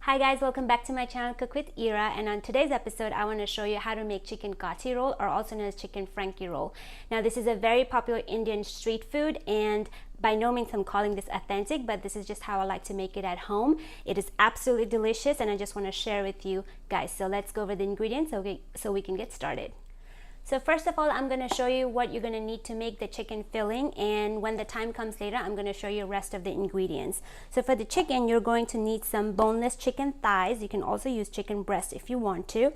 Hi guys, welcome back to my channel Cook with Ira, and on today's episode I want to show you how to make chicken Kathi roll, or also known as chicken Frankie roll. Now this is a very popular Indian street food, and by no means I'm calling this authentic, but this is just how I like to make it at home. It is absolutely delicious and I just want to share with you guys. So let's go over the ingredients so we can get started. So first of all, I'm going to show you what you're going to need to make the chicken filling, and when the time comes later, I'm going to show you the rest of the ingredients. So for the chicken, you're going to need some boneless chicken thighs. You can also use chicken breast if you want to.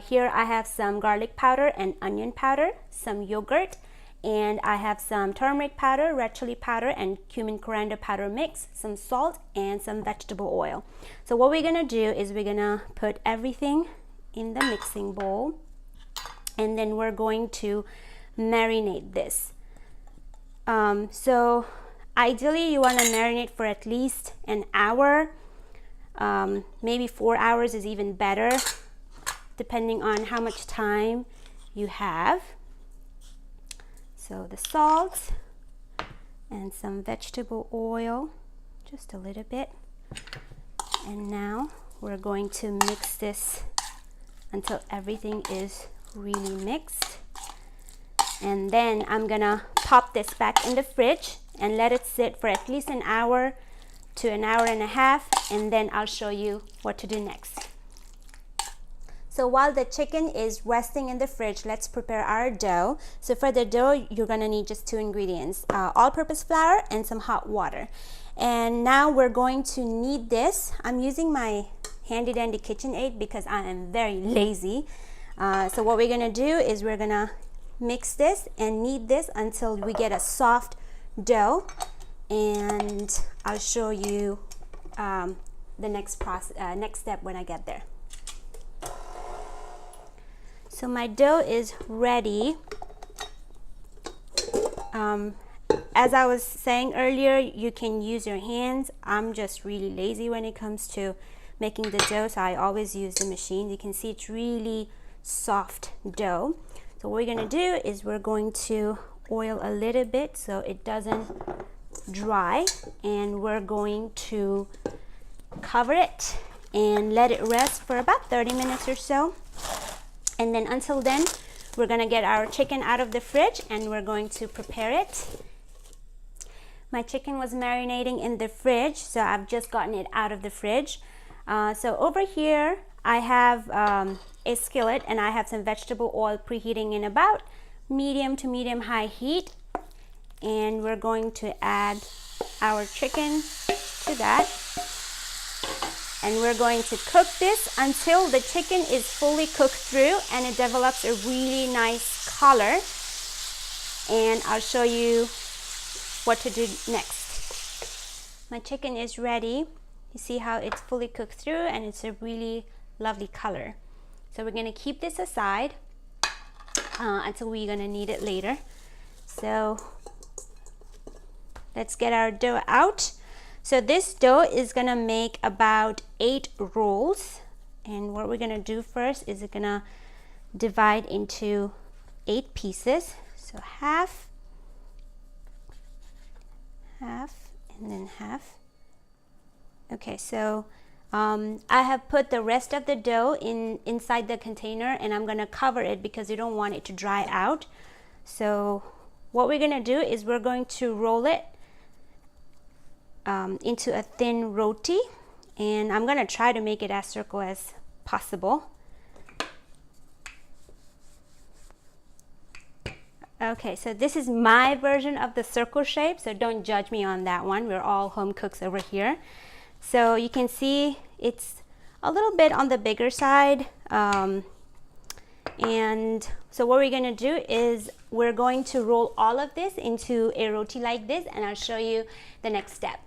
Here I have some garlic powder and onion powder, some yogurt, and I have some turmeric powder, red chili powder, and cumin coriander powder mix, some salt, and some vegetable oil. So what we're going to do is we're going to put everything in the mixing bowl, and then we're going to marinate this. So ideally you want to marinate for at least an hour, maybe 4 hours is even better, depending on how much time you have. So the salt and some vegetable oil, just a little bit, and now we're going to mix this until everything is really mixed. And then I'm gonna pop this back in the fridge and let it sit for at least an hour to an hour and a half, and then I'll show you what to do next. So while the chicken is resting in the fridge, let's prepare our dough. So for the dough, you're gonna need just two ingredients, all-purpose flour and some hot water. And now we're going to knead this. I'm using my handy dandy KitchenAid because I am very lazy. So what we're gonna do is we're gonna mix this and knead this until we get a soft dough, and I'll show you the next step when I get there. So my dough is ready. As I was saying earlier, you can use your hands. I'm just really lazy when it comes to making the dough, so I always use the machine. You can see it's really soft dough. So what we're going to do is we're going to oil a little bit so it doesn't dry, and we're going to cover it and let it rest for about 30 minutes or so. And then until then, we're going to get our chicken out of the fridge and we're going to prepare it. My chicken was marinating in the fridge, so I've just gotten it out of the fridge. So over here I have a skillet, and I have some vegetable oil preheating in about medium to medium high heat, and we're going to add our chicken to that, and we're going to cook this until the chicken is fully cooked through and it develops a really nice color, and I'll show you what to do next. My chicken is ready. You see how it's fully cooked through and it's a really lovely color. So we're going to keep this aside until we're going to need it later. So let's get our dough out. So this dough is going to make about 8 rolls, and what we're going to do first is we're going to divide into 8 pieces. So half, and then half. Okay, so I have put the rest of the dough inside the container, and I'm going to cover it because you don't want it to dry out. So what we're going to do is we're going to roll it into a thin roti, and I'm going to try to make it as circle as possible. Okay, so this is my version of the circle shape, so don't judge me on that one. We're all home cooks over here. So you can see it's a little bit on the bigger side, and so what we're going to do is we're going to roll all of this into a roti like this, and I'll show you the next step.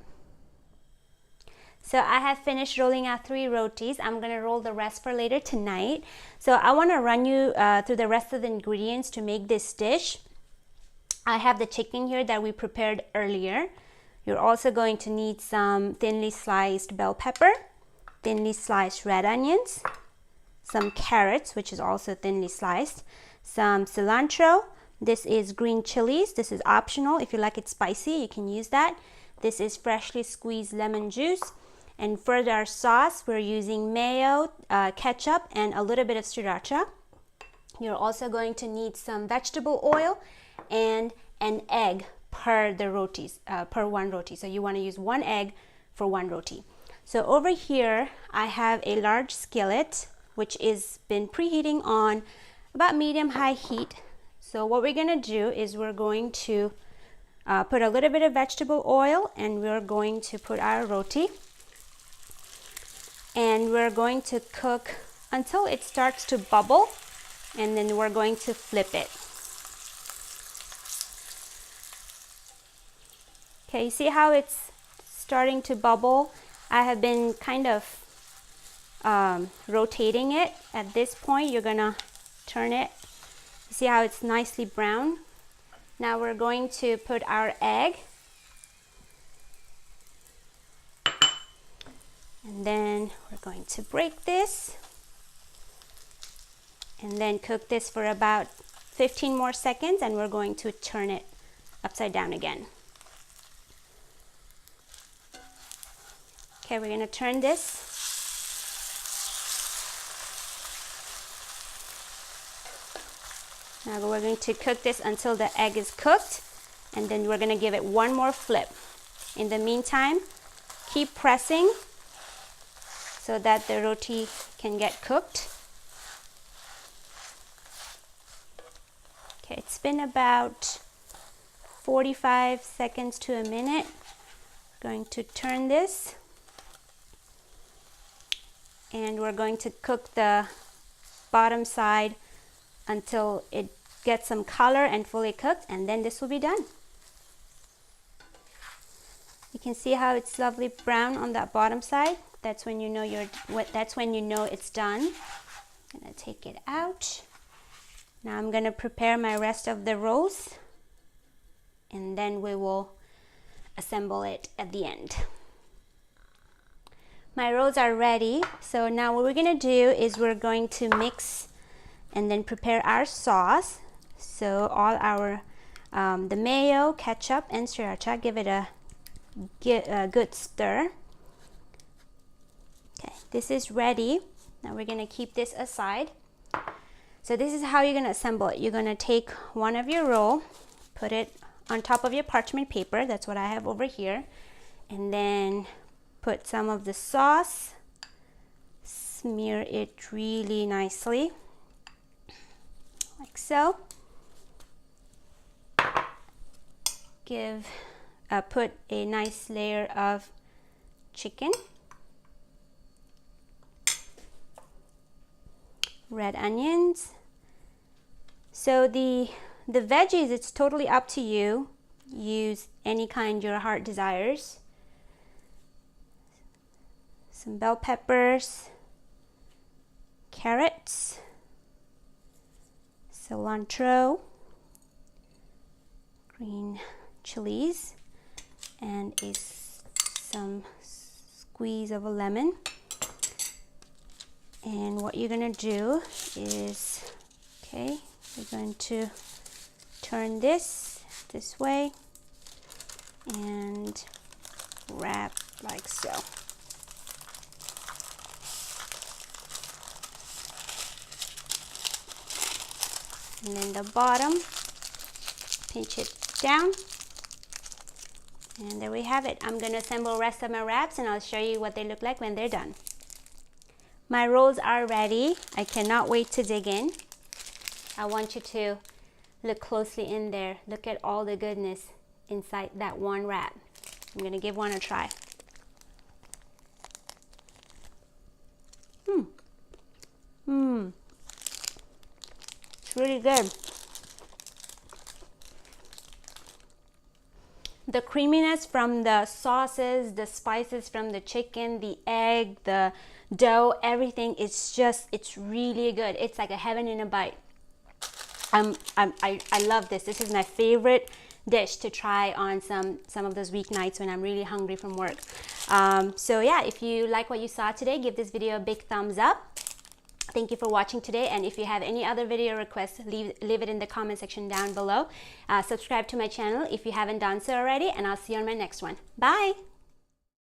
So I have finished rolling out 3 rotis. I'm going to roll the rest for later tonight. So I want to run you through the rest of the ingredients to make this dish. I have the chicken here that we prepared earlier. You're also going to need some thinly sliced bell pepper, thinly sliced red onions, some carrots, which is also thinly sliced, some cilantro. This is green chilies. This is optional. If you like it spicy, you can use that. This is freshly squeezed lemon juice. And for our sauce, we're using mayo, ketchup, and a little bit of sriracha. You're also going to need some vegetable oil and an egg per the rotis, per one roti. So you want to use 1 egg for 1 roti. So over here, I have a large skillet, which is been preheating on about medium-high heat. So what we're going to do is we're going to put a little bit of vegetable oil, and we're going to put our roti. And we're going to cook until it starts to bubble, and then we're going to flip it. Okay, you see how it's starting to bubble? I have been kind of rotating it. At this point, you're gonna turn it. You see how it's nicely brown? Now we're going to put our egg. And then we're going to break this. And then cook this for about 15 more seconds, and we're going to turn it upside down again. Okay, we're going to turn this. Now we're going to cook this until the egg is cooked, and then we're going to give it one more flip. In the meantime, keep pressing so that the roti can get cooked. Okay, it's been about 45 seconds to a minute. We're going to turn this, and we're going to cook the bottom side until it gets some color and fully cooked, and then this will be done. You can see how it's lovely brown on that bottom side. That's when you know it's done. I'm gonna take it out. Now I'm gonna prepare my rest of the rolls, and then we will assemble it at the end. My rolls are ready. So now what we're gonna do is we're going to mix and then prepare our sauce. So all our the mayo, ketchup, and sriracha, give it a good stir. Okay, this is ready. Now we're gonna keep this aside. So this is how you're gonna assemble it. You're gonna take one of your roll, put it on top of your parchment paper. That's what I have over here. And then put some of the sauce, smear it really nicely, like so. Put a nice layer of chicken, red onions. So the veggies, it's totally up to you. Use any kind your heart desires. Some bell peppers, carrots, cilantro, green chilies, and some squeeze of a lemon. And what you're gonna do is, okay, you're going to turn this way and wrap like so. And then the bottom, pinch it down. And there we have it. I'm gonna assemble the rest of my wraps, and I'll show you what they look like when they're done. My rolls are ready. I cannot wait to dig in. I want you to look closely in there. Look at all the goodness inside that one wrap. I'm gonna give one a try. It's really good. The creaminess from the sauces, the spices from the chicken, the egg, the dough, everything is just, it's really good. It's like a heaven in a bite. I love this. This is my favorite dish to try on some of those weeknights when I'm really hungry from work. So yeah, if you like what you saw today, give this video a big thumbs up. Thank you for watching today, and if you have any other video requests, leave it in the comment section down below. Subscribe to my channel if you haven't done so already, and I'll see you on my next one. Bye!